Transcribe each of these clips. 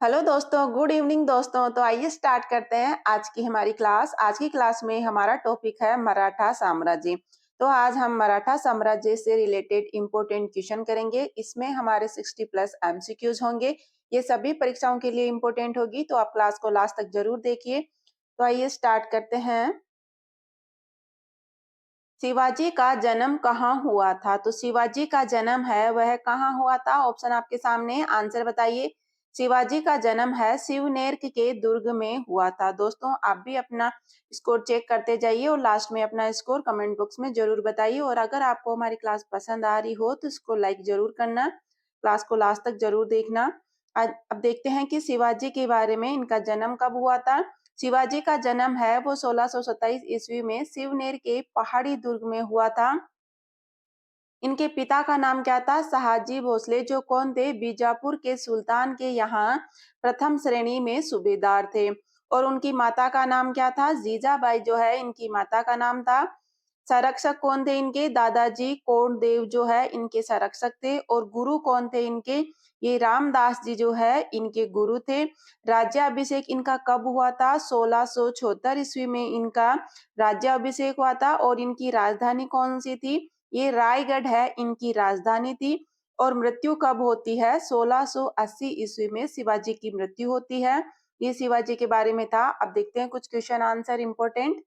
Hello दोस्तों, good evening दोस्तों। तो आइए स्टार्ट करते हैं आज की हमारी क्लास। आज की क्लास में हमारा टॉपिक है मराठा साम्राज्य। तो आज हम मराठा साम्राज्य से रिलेटेड इंपॉर्टेंट क्वेश्चन करेंगे। इसमें हमारे 60 प्लस एमसीक्यूज होंगे। ये सभी परीक्षाओं के लिए इंपॉर्टेंट होगी, तो आप क्लास को लास्ट तक जरूर देखिए। तो आइए स्टार्ट करते हैं। शिवाजी का जन्म कहाँ हुआ था? तो शिवाजी का जन्म है वह कहाँ हुआ था? ऑप्शन आपके सामने, आंसर बताइए। शिवाजी का जन्म है शिवनेर के दुर्ग में हुआ था। दोस्तों, आप भी अपना स्कोर चेक करते जाइए और लास्ट में अपना स्कोर कमेंट बॉक्स में जरूर बताइए। और अगर आपको हमारी क्लास पसंद आ रही हो तो इसको लाइक जरूर करना, क्लास को लास्ट तक जरूर देखना। आज अब देखते हैं कि शिवाजी के बारे में, इनका जन्म कब हुआ था। शिवाजी का जन्म है वो 1627 ईस्वी में शिवनेर के पहाड़ी दुर्ग में हुआ था। इनके पिता का नाम क्या था? शहाजी भोसले, जो कौन थे? बीजापुर के सुल्तान के यहाँ प्रथम श्रेणी में सूबेदार थे। और उनकी माता का नाम क्या था? जीजाबाई जो है इनकी माता का नाम था। संरक्षक कौन थे इनके? दादाजी कोंडदेव जो है इनके संरक्षक थे। और गुरु कौन थे इनके? ये रामदास जी जो है इनके गुरु थे। राज्याभिषेक इनका कब हुआ था? 1676 ईस्वी में इनका राज्याभिषेक हुआ था। और इनकी राजधानी कौन सी थी? ये रायगढ़ है इनकी राजधानी थी। और मृत्यु कब होती है? 1680 ईस्वी में शिवाजी की मृत्यु होती है। ये शिवाजी के बारे में था। अब देखते हैं कुछ question answer important.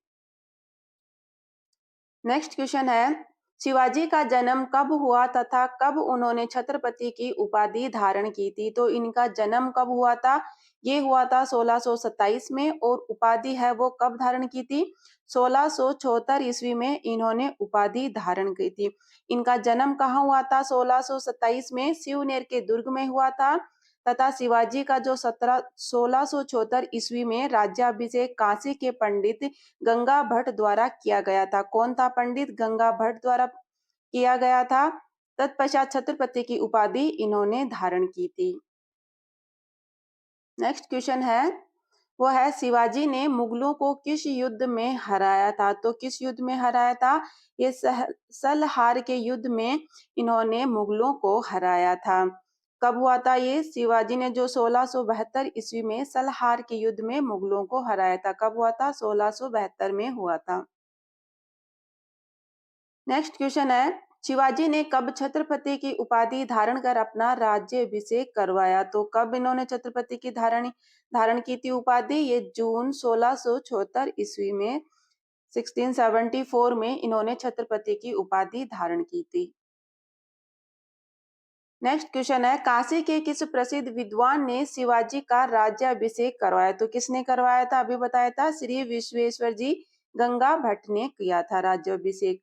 Next question है, शिवाजी का जन्म कब हुआ तथा कब उन्होंने छत्रपति की उपाधि धारण की थी? तो इनका जन्म कब हुआ था? ये हुआ था 1627 में। और उपाधि है वो कब धारण की थी? 1674 ईस्वी में इन्होंने उपाधि धारण की थी। इनका जन्म कहाँ हुआ था? 1627 में शिवनेर के दुर्ग में हुआ था। तथा शिवाजी का जो 1674 ईस्वी में राज्याभिषेक काशी के पंडित गंगा भट्ट द्वारा किया गया था। कौन था पंडित? गंगा भट्ट द्वारा किया गया था। तत्पश्चात छत्रपति की उपाधि इन्होंने धारण की थी। नेक्स्ट क्वेश्चन है, वो है शिवाजी ने मुगलों को किस युद्ध में हराया था? तो किस युद्ध में हराया था? ये सलहार के युद्ध में इन्होंने मुगलों को हराया था। कब हुआ था ये? शिवाजी ने जो 1672 ईस्वी में सलहार के युद्ध में मुगलों को हराया था। कब हुआ था? 1672 में हुआ था। नेक्स्ट क्वेश्चन है, शिवाजी ने कब छत्रपति की उपाधि धारण कर अपना राज्याभिषेक करवाया? तो कब इन्होंने छत्रपति की धारण की थी उपाधि? ये जून 1674 ईस्वी में 1674 में इन्होंने छत्रपति की उपाधि धारण की थी। नेक्स्ट क्वेश्चन है, काशी के किस प्रसिद्ध विद्वान ने शिवाजी का राज्याभिषेक करवाया? तो किसने करवाया था? अभी बताया था, श्री विश्वेश्वर जी गंगा भट्ट ने किया था राज्याभिषेक।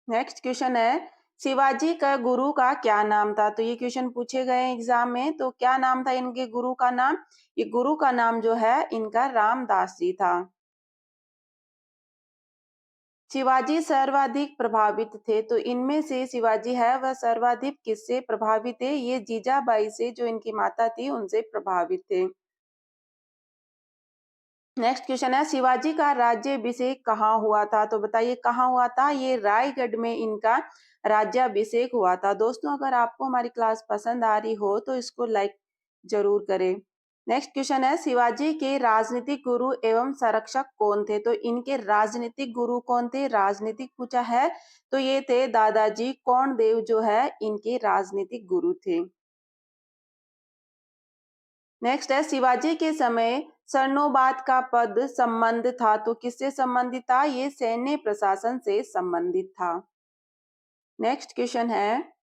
नेक्स्ट क्वेश्चन है, शिवाजी का गुरु का क्या नाम था? तो ये क्वेश्चन पूछे गए एग्जाम में। तो क्या नाम था इनके गुरु का नाम? ये गुरु का नाम जो है इनका रामदास जी था। शिवाजी सर्वाधिक प्रभावित थे, तो इनमें से शिवाजी है वह सर्वाधिक किससे प्रभावित थे? ये जीजाबाई से, जो इनकी माता थी, उनसे प्रभावित थे। नेक्स्ट क्वेश्चन है, शिवाजी का राज्याभिषेक कहाँ हुआ था? तो बताइए कहाँ हुआ था? ये रायगढ़ में इनका राज्याभिषेक हुआ था। दोस्तों, अगर आपको हमारी क्लास पसंद आ रही हो तो इसको लाइक जरूर करें। नेक्स्ट क्वेश्चन है, शिवाजी के राजनीतिक गुरु एवं संरक्षक कौन थे? तो इनके राजनीतिक गुरु कौन थे? राजनीतिक पूछा है तो ये थे दादाजी कोंडदेव जो है इनके राजनीतिक गुरु थे। नेक्स्ट है, शिवाजी के समय सरनोबात का पद संबंध था, तो किससे संबंधित था? ये सैन्य प्रशासन से संबंधित था। नेक्स्ट क्वेश्चन है,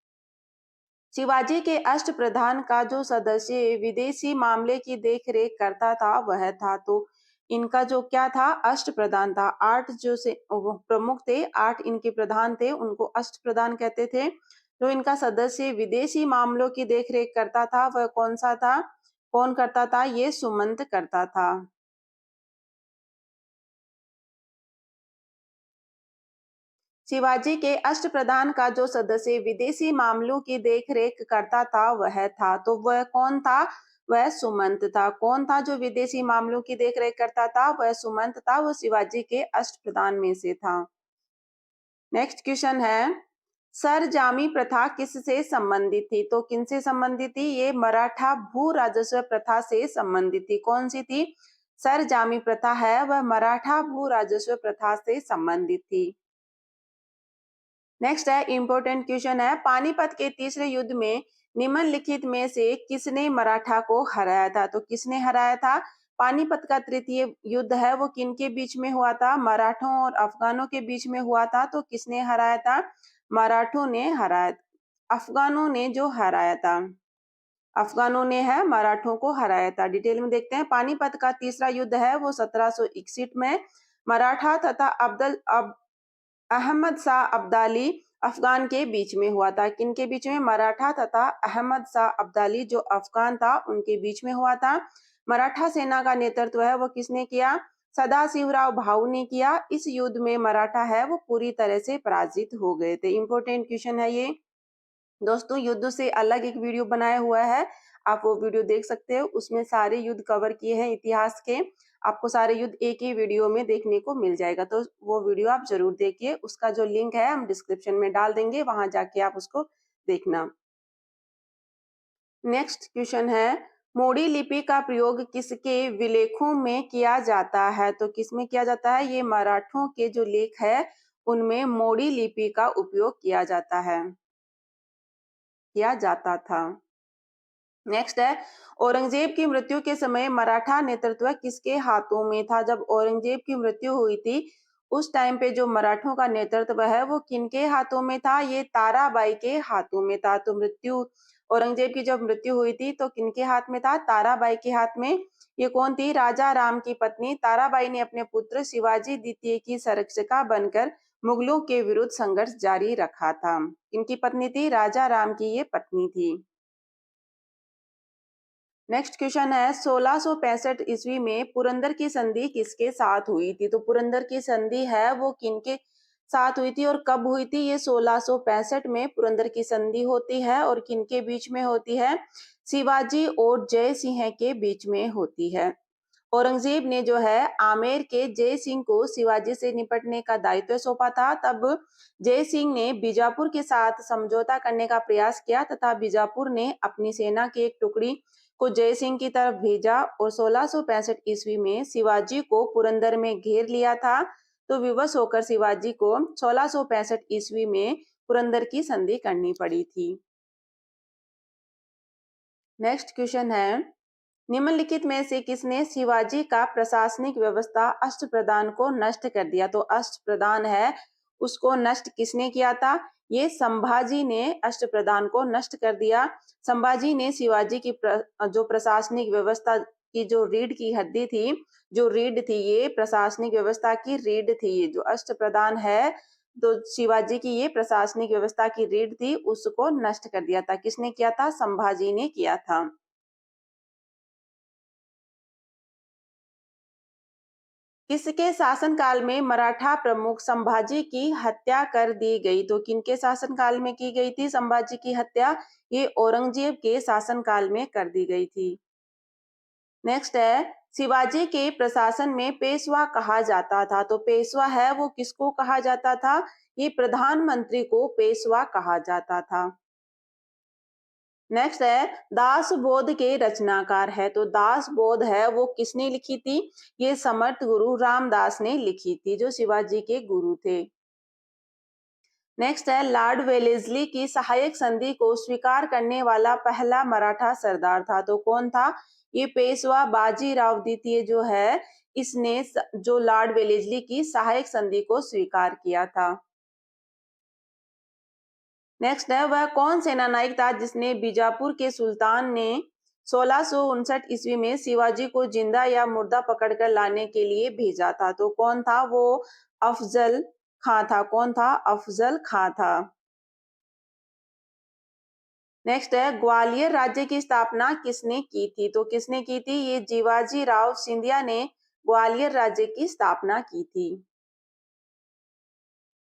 शिवाजी के अष्ट प्रधान का जो सदस्य विदेशी मामले की देखरेख करता था वह था। तो इनका जो क्या था? अष्ट प्रधान था। 8 जो से प्रमुख थे, 8 इनके प्रधान थे, उनको अष्ट प्रधान कहते थे। जो इनका सदस्य विदेशी मामलों की देखरेख करता था वह कौन सा था? कौन करता था? ये सुमंत करता था। शिवाजी के अष्टप्रधान का जो सदस्य विदेशी मामलों की देखरेख करता था वह था। तो वह कौन था? वह सुमंत था। कौन था जो विदेशी मामलों की देखरेख करता था? वह सुमंत था। वो शिवाजी के अष्टप्रधान में से था। नेक्स्ट क्वेश्चन है, सरजामी प्रथा किससे संबंधित थी? तो किनसे संबंधित थी? ये मराठा भू राजस्व प्रथा से संबंधित थी। कौन सी थी? सरजामी प्रथा है वह मराठा भू राजस्व प्रथा से संबंधित थी। नेक्स्ट है इंपॉर्टेंट क्वेश्चन है, पानीपत के तीसरे युद्ध में निम्नलिखित में से किसने मराठा को हराया था? तो किसने हराया था? पानीपत का तृतीय युद्ध है वो किनके बीच में हुआ था? मराठों और अफगानों के बीच में हुआ था। तो किसने हराया था? मराठों ने हराया, अफगानों ने जो हराया था, अफगानों ने है मराठों को हराया था। डिटेल में देखते हैं। पानीपत का तीसरा युद्ध है वो 1761 में मराठा तथा अहमद शाह अब्दाली अफगान के बीच में हुआ था। किनके बीच में? मराठा तथा अहमद शाह अब्दाली जो अफगान था उनके बीच में हुआ था। मराठा सेना का नेतृत्व है वो किसने किया? सदाशिवराव भाऊ ने किया। इस युद्ध में मराठा है वो पूरी तरह से पराजित हो गए थे। इंपॉर्टेंट क्वेश्चन है ये। दोस्तों युद्ध से अलग एक वीडियो बनाया हुआ है, आप वो वीडियो देख सकते हो। उसमें सारे युद्ध कवर किए हैं इतिहास के। आपको सारे युद्ध एक ही वीडियो में देखने को मिल जाएगा, तो वो वीडियो आप जरूर देखिए। उसका जो लिंक है हम डिस्क्रिप्शन में डाल देंगे, वहां जाके आप उसको देखना। नेक्स्ट क्वेश्चन है, मोड़ी लिपि का प्रयोग किसके विलेखों में किया जाता है? तो किसमें किया जाता है? ये मराठों के जो लेख है उनमें मोड़ी लिपि का उपयोग किया जाता है, किया जाता था। नेक्स्ट है, औरंगजेब की मृत्यु के समय मराठा नेतृत्व किसके हाथों में था? जब औरंगजेब की मृत्यु हुई थी उस टाइम पे जो मराठों का नेतृत्व है वो किनके हाथों में था? ये ताराबाई के हाथों में था। तो औरंगजेब की जब मृत्यु हुई थी तो किनके हाथ में था? ताराबाई के हाथ में। ये कौन थी? राजा राम की पत्नी ताराबाई ने अपने पुत्र शिवाजी द्वितीय की संरक्षिका बनकर मुगलों के विरुद्ध संघर्ष जारी रखा था। किनकी पत्नी थी? राजा राम की ये पत्नी थी। नेक्स्ट क्वेश्चन है, 1665 ईस्वी में पुरंदर की संधि किसके साथ हुई थी? तो पुरंदर की संधि है वो किनके साथ हुई थी और कब हुई थी? ये 1665 में पुरंदर की संधि होती है और किनके बीच में होती है? शिवाजी और जय सिंह के बीच में होती है। औरंगजेब ने जो है आमेर के जय सिंह को शिवाजी से निपटने का दायित्व सौंपा था। तब जय सिंह ने बीजापुर के साथ समझौता करने का प्रयास किया तथा बीजापुर ने अपनी सेना की एक टुकड़ी को जय सिंह की तरफ भेजा और 1665 ईस्वी में शिवाजी को पुरंदर में घेर लिया था। तो विवश होकर शिवाजी को 1665 ईस्वी में पुरंदर की संधि करनी पड़ी थी। नेक्स्ट क्वेश्चन है, निम्नलिखित में से किसने शिवाजी का प्रशासनिक व्यवस्था अष्टप्रधान को नष्ट कर दिया? तो अष्टप्रधान है उसको नष्ट किसने किया था? ये संभाजी ने अष्टप्रधान को नष्ट कर दिया। संभाजी ने शिवाजी की जो प्रशासनिक व्यवस्था की जो रीढ़ की हड्डी थी, जो रीढ़ थी, ये प्रशासनिक व्यवस्था की रीढ़ थी, ये जो अष्टप्रधान है तो शिवाजी की ये प्रशासनिक व्यवस्था की रीढ़ थी, उसको नष्ट कर दिया था। किसने किया था? संभाजी ने किया था। किसके शासनकाल में मराठा प्रमुख संभाजी की हत्या कर दी गई? तो किनके शासनकाल में की गई थी संभाजी की हत्या? ये औरंगजेब के शासनकाल में कर दी गई थी। नेक्स्ट है, शिवाजी के प्रशासन में पेशवा कहा जाता था। तो पेशवा है वो किसको कहा जाता था? ये प्रधानमंत्री को पेशवा कहा जाता था। नेक्स्ट है, दास बोध के रचनाकार है। तो दास बोध है वो किसने लिखी थी? ये समर्थ गुरु रामदास ने लिखी थी जो शिवाजी के गुरु थे। नेक्स्ट है, लॉर्ड वेलेस्ली की सहायक संधि को स्वीकार करने वाला पहला मराठा सरदार था। तो कौन था? ये पेशवा बाजीराव द्वितीय जो है इसने जो लॉर्ड वेलेस्ली की सहायक संधि को स्वीकार किया था। नेक्स्ट है, वह कौन सेनानायक था जिसने बीजापुर के सुल्तान ने 1659 ईस्वी में शिवाजी को जिंदा या मुर्दा पकड़कर लाने के लिए भेजा था? तो कौन था? वो अफजल खां था। कौन था? अफजल खां था। नेक्स्ट है, ग्वालियर राज्य की स्थापना किसने की थी? तो किसने की थी? ये जीवाजी राव सिंधिया ने ग्वालियर राज्य की स्थापना की थी।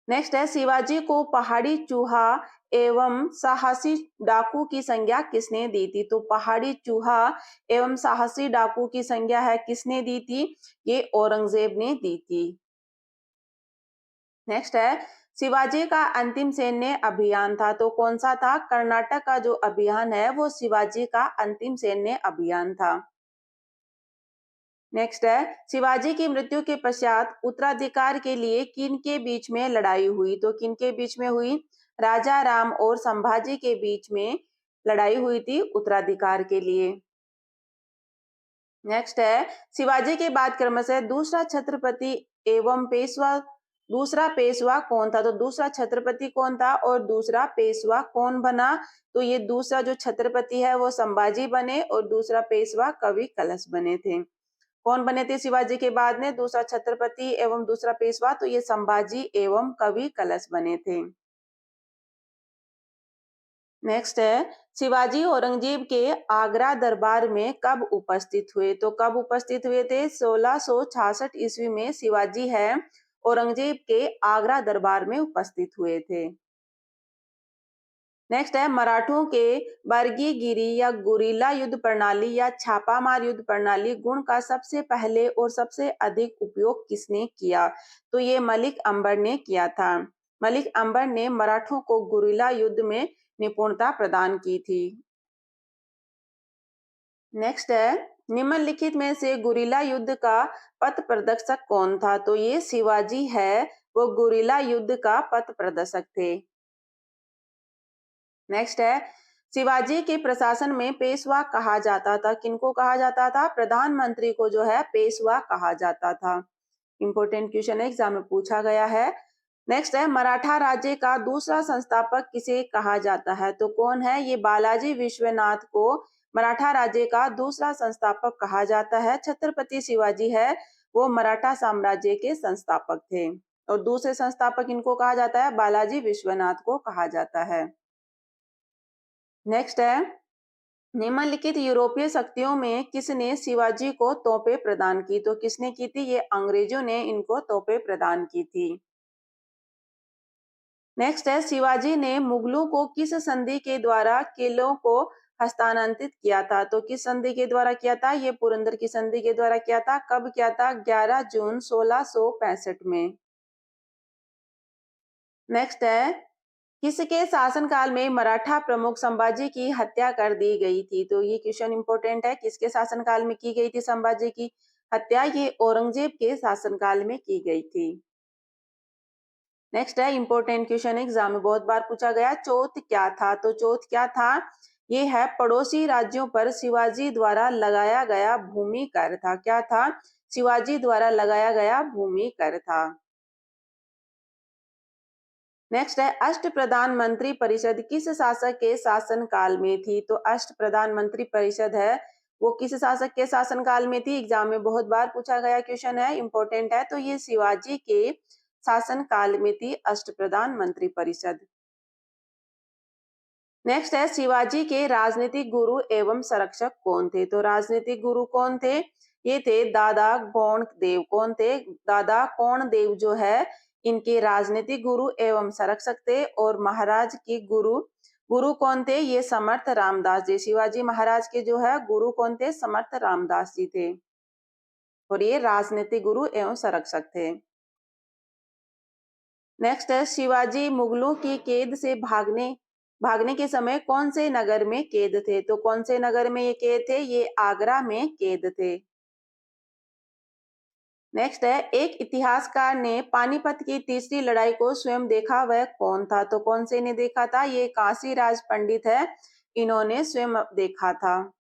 नेक्स्ट है, शिवाजी को पहाड़ी चूहा एवं साहसी डाकू की संज्ञा किसने दी थी? तो पहाड़ी चूहा एवं साहसी डाकू की संज्ञा है किसने दी थी? ये औरंगजेब ने दी थी। नेक्स्ट है, शिवाजी का अंतिम सैन्य अभियान था तो कौन सा था? कर्नाटक का जो अभियान है वो शिवाजी का अंतिम सैन्य अभियान था। नेक्स्ट है, शिवाजी की मृत्यु के पश्चात उत्तराधिकार के लिए किन के बीच में लड़ाई हुई? तो किन के बीच में हुई? राजा राम और संभाजी के बीच में लड़ाई हुई थी उत्तराधिकार के लिए। नेक्स्ट है, शिवाजी के बाद क्रमशः दूसरा छत्रपति एवं पेशवा, दूसरा पेशवा कौन था? तो दूसरा छत्रपति कौन था और दूसरा पेशवा कौन बना? तो ये दूसरा जो छत्रपति है वो संभाजी बने और दूसरा पेशवा कवि कलश बने थे। कौन बने थे शिवाजी के बाद में दूसरा छत्रपति एवं दूसरा पेशवा? तो ये संभाजी एवं कवि कलश बने थे। नेक्स्ट है, शिवाजी औरंगजेब के आगरा दरबार में कब उपस्थित हुए? तो कब उपस्थित हुए थे? 1666 ईस्वी में शिवाजी है औरंगजेब के आगरा दरबार में उपस्थित हुए थे। नेक्स्ट है, मराठों के बरगीगिरी या गुरिल्ला युद्ध प्रणाली या छापामार युद्ध प्रणाली गुण का सबसे पहले और सबसे अधिक उपयोग किसने किया? तो ये मलिक अंबर ने किया था। मलिक अंबर ने मराठों को गुरिल्ला युद्ध में निपुणता प्रदान की थी। नेक्स्ट है, निम्नलिखित में से गुरिल्ला युद्ध का पथ प्रदर्शक कौन था? तो ये शिवाजी है, वो गुरिल्ला युद्ध का पथ प्रदर्शक थे। नेक्स्ट है, शिवाजी के प्रशासन में पेशवा कहा जाता था। किनको कहा जाता था? प्रधानमंत्री को जो है पेशवा कहा जाता था। इंपॉर्टेंट क्वेश्चन है, एग्जाम में पूछा गया है। नेक्स्ट है, मराठा राज्य का दूसरा संस्थापक किसे कहा जाता है? तो कौन है? ये बालाजी विश्वनाथ को मराठा राज्य का दूसरा संस्थापक कहा जाता है। छत्रपति शिवाजी है वो मराठा साम्राज्य के संस्थापक थे और दूसरे संस्थापक इनको कहा जाता है बालाजी विश्वनाथ को कहा जाता है। नेक्स्ट है, निम्नलिखित यूरोपीय शक्तियों में किसने शिवाजी को तोपें प्रदान की? तो किसने की थी? ये अंग्रेजों ने इनको तोपें प्रदान की थी। नेक्स्ट है, शिवाजी ने मुगलों को किस संधि के द्वारा किलों को हस्तांतरित किया था? तो किस संधि के द्वारा किया था? ये पुरंदर की संधि के द्वारा किया था। कब किया था? 11 जून 1665 में। नेक्स्ट है, किसके शासनकाल में मराठा प्रमुख संभाजी की हत्या कर दी गई थी? तो ये क्वेश्चन इंपॉर्टेंट है, किसके शासनकाल में की गई थी संभाजी की हत्या? ये औरंगजेब के शासनकाल में की गई थी। नेक्स्ट है, इंपॉर्टेंट क्वेश्चन एग्जाम में बहुत बार पूछा गया, चौथ क्या था? तो चौथ क्या था? ये है पड़ोसी राज्यों पर शिवाजी द्वारा लगाया गया भूमि कर था। क्या था? शिवाजी द्वारा लगाया गया भूमि कर था। नेक्स्ट है, अष्ट प्रधानमंत्री परिषद किस शासक के शासन काल में थी? तो अष्ट प्रधानमंत्री परिषद है वो किस शासक के शासन काल में थी? एग्जाम में बहुत बार पूछा गया क्वेश्चन है, इंपॉर्टेंट है। तो ये शिवाजी के शासन काल में थी अष्ट प्रधानमंत्री परिषद। नेक्स्ट है, शिवाजी के राजनीतिक गुरु एवं संरक्षक कौन थे? तो राजनीतिक गुरु कौन थे? ये थे दादा गौण देव। कौन थे? दादा कौण देव जो है इनके राजनीतिक गुरु एवं संरक्षक थे। और महाराज के गुरु गुरु कौन थे? ये समर्थ रामदास जी। शिवाजी महाराज के जो है गुरु कौन थे? समर्थ रामदास जी थे और ये राजनीतिक गुरु एवं संरक्षक थे। नेक्स्ट है, शिवाजी मुगलों की कैद से भागने भागने के समय कौन से नगर में कैद थे? तो कौन से नगर में ये कैद थे? ये आगरा में कैद थे। नेक्स्ट है, एक इतिहासकार ने पानीपत की तीसरी लड़ाई को स्वयं देखा, वह कौन था? तो कौन से ने देखा था? ये काशीराज पंडित है, इन्होंने स्वयं देखा था।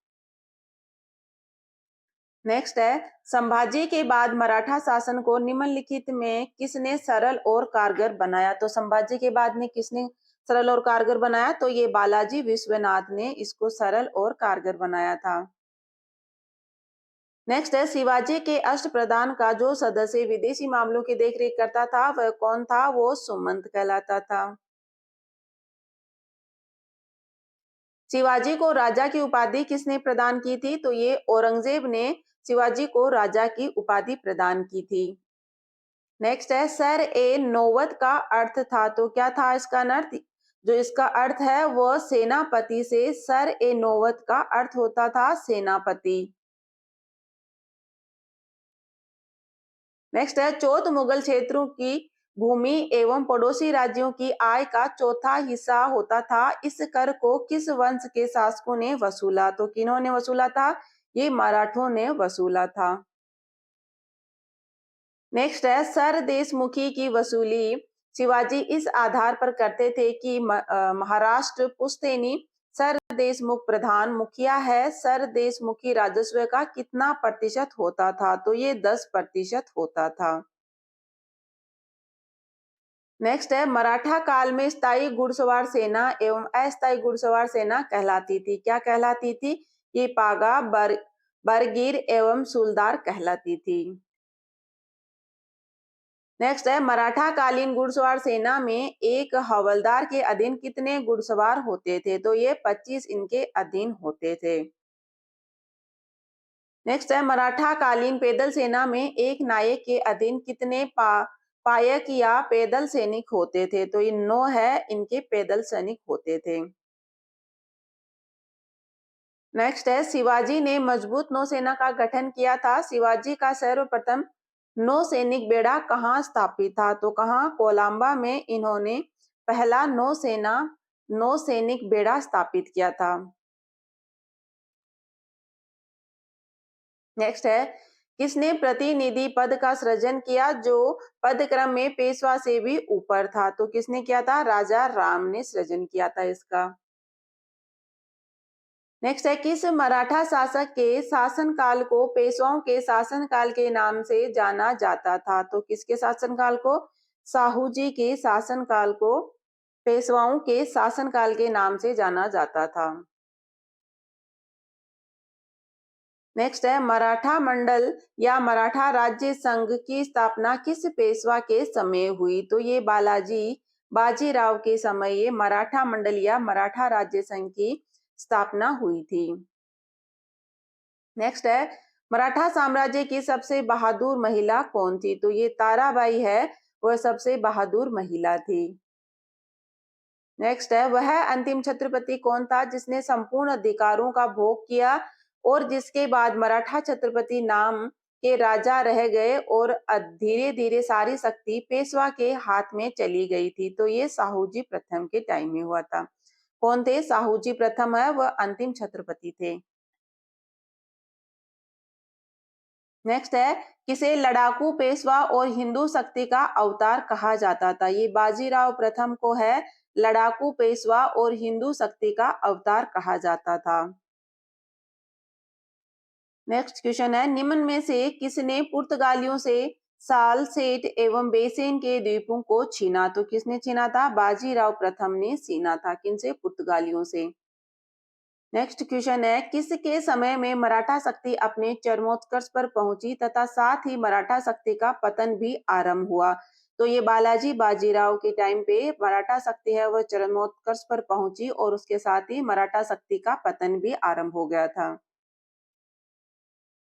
नेक्स्ट है, संभाजी के बाद मराठा शासन को निम्नलिखित में किसने सरल और कारगर बनाया? तो संभाजी के बाद में किसने सरल और कारगर बनाया? तो ये बालाजी विश्वनाथ ने इसको सरल और कारगर बनाया था। नेक्स्ट है, शिवाजी के अष्टप्रधान का जो सदस्य विदेशी मामलों की देखरेख करता था वह कौन था? वो सुमंत कहलाता था। शिवाजी को राजा की उपाधि किसने प्रदान की थी? तो ये औरंगजेब ने शिवाजी को राजा की उपाधि प्रदान की थी। नेक्स्ट है, सर ए नौवत का अर्थ था। तो क्या था इसका अर्थ? जो इसका अर्थ है वो सेनापति से सर ए नौवत का अर्थ होता था सेनापति। नेक्स्ट है, चौथ मुगल क्षेत्रों की भूमि एवं पड़ोसी राज्यों की आय का चौथा हिस्सा होता था। इस कर को किस वंश के शासकों ने वसूला? तो किन्होंने वसूला था? ये मराठों ने वसूला था। नेक्स्ट है सर देशमुखी की वसूली शिवाजी इस आधार पर करते थे कि महाराष्ट्र पुश्तैनी सर देशमुख प्रधान मुखिया है। सर देशमुखी राजस्व का कितना प्रतिशत होता था? तो ये 10% होता था। नेक्स्ट है मराठा काल में स्थायी घुड़सवार सेना एवं अस्थायी घुड़सवार सेना कहलाती थी। क्या कहलाती थी? ये पागा, बरगीर एवं सुलदार कहलाती थी। नेक्स्ट है मराठा कालीन घुड़सवार सेना में एक हवलदार के अधीन कितने घुड़सवार होते थे? तो ये 25 इनके अधीन होते थे। नेक्स्ट है मराठा कालीन पैदल सेना में एक नायक के अधीन कितने पायक या पैदल सैनिक होते थे? तो ये 9 है इनके पैदल सैनिक होते थे। नेक्स्ट है शिवाजी ने मजबूत नौसेना का गठन किया था। शिवाजी का सर्वप्रथम नौसैनिक बेड़ा कहाँ स्थापित था? तो कहाँ? कोलंबा में इन्होंने पहला नौसैनिक बेड़ा स्थापित किया था। नेक्स्ट है किसने प्रतिनिधि पद का सृजन किया जो पद क्रम में पेशवा से भी ऊपर था? तो किसने किया था? राजा राम ने सृजन किया था इसका। नेक्स्ट है किस मराठा शासक के शासनकाल को पेशवाओं के शासनकाल के नाम से जाना जाता था? तो किसके शासनकाल को? साहूजी के शासनकाल को पेशवाओं के शासनकाल के नाम से जाना जाता था। नेक्स्ट है मराठा मंडल या मराठा राज्य संघ की स्थापना किस पेशवा के समय हुई? तो ये बाजीराव के समय ये मराठा मंडल या मराठा राज्य संघ की स्थापना हुई थी। नेक्स्ट है मराठा साम्राज्य की सबसे बहादुर महिला कौन थी? तो ये ताराबाई है, वह सबसे बहादुर महिला थी। नेक्स्ट है वह अंतिम छत्रपति कौन था जिसने संपूर्ण अधिकारों का भोग किया और जिसके बाद मराठा छत्रपति नाम के राजा रह गए और धीरे धीरे सारी शक्ति पेशवा के हाथ में चली गई थी? तो ये साहूजी प्रथम के टाइम में हुआ था। कौन थे? साहूजी प्रथम है, वह अंतिम छत्रपति थे। नेक्स्ट है किसे लड़ाकू पेशवा और हिंदू शक्ति का अवतार कहा जाता था? ये बाजीराव प्रथम को है लड़ाकू पेशवा और हिंदू शक्ति का अवतार कहा जाता था। नेक्स्ट क्वेश्चन है निम्न में से किसने पुर्तगालियों से सालसेट एवं बेसेन के द्वीपों को छीना? तो किसने छीना था? बाजीराव प्रथम ने छीना था। किनसे? पुर्तगालियों से। नेक्स्ट क्वेश्चन है किसके समय में मराठा शक्ति अपने चरमोत्कर्ष पर पहुंची तथा साथ ही मराठा शक्ति का पतन भी आरंभ हुआ? तो ये बालाजी बाजीराव के टाइम पे मराठा शक्ति है वह चरमोत्कर्ष पर पहुंची और उसके साथ ही मराठा शक्ति का पतन भी आरंभ हो गया था।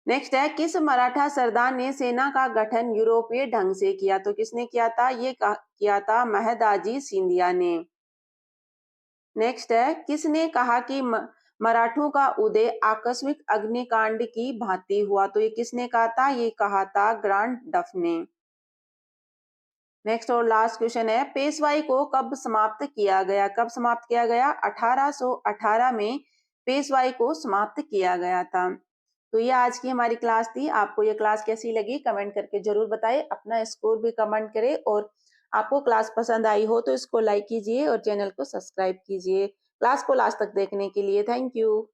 नेक्स्ट है किस मराठा सरदार ने सेना का गठन यूरोपीय ढंग से किया? तो किसने किया था? ये किया था महदाजी सिंधिया ने। नेक्स्ट है किसने कहा कि मराठों का उदय आकस्मिक अग्निकांड की भांति हुआ? तो ये किसने कहा था? ये कहा था ग्रांड डफ ने। नेक्स्ट और लास्ट क्वेश्चन है पेशवाई को कब समाप्त किया गया? कब समाप्त किया गया? 1818 में पेशवाई को समाप्त किया गया था। तो ये आज की हमारी क्लास थी। आपको ये क्लास कैसी लगी कमेंट करके जरूर बताएं। अपना स्कोर भी कमेंट करें और आपको क्लास पसंद आई हो तो इसको लाइक कीजिए और चैनल को सब्सक्राइब कीजिए। क्लास को लास्ट तक देखने के लिए थैंक यू।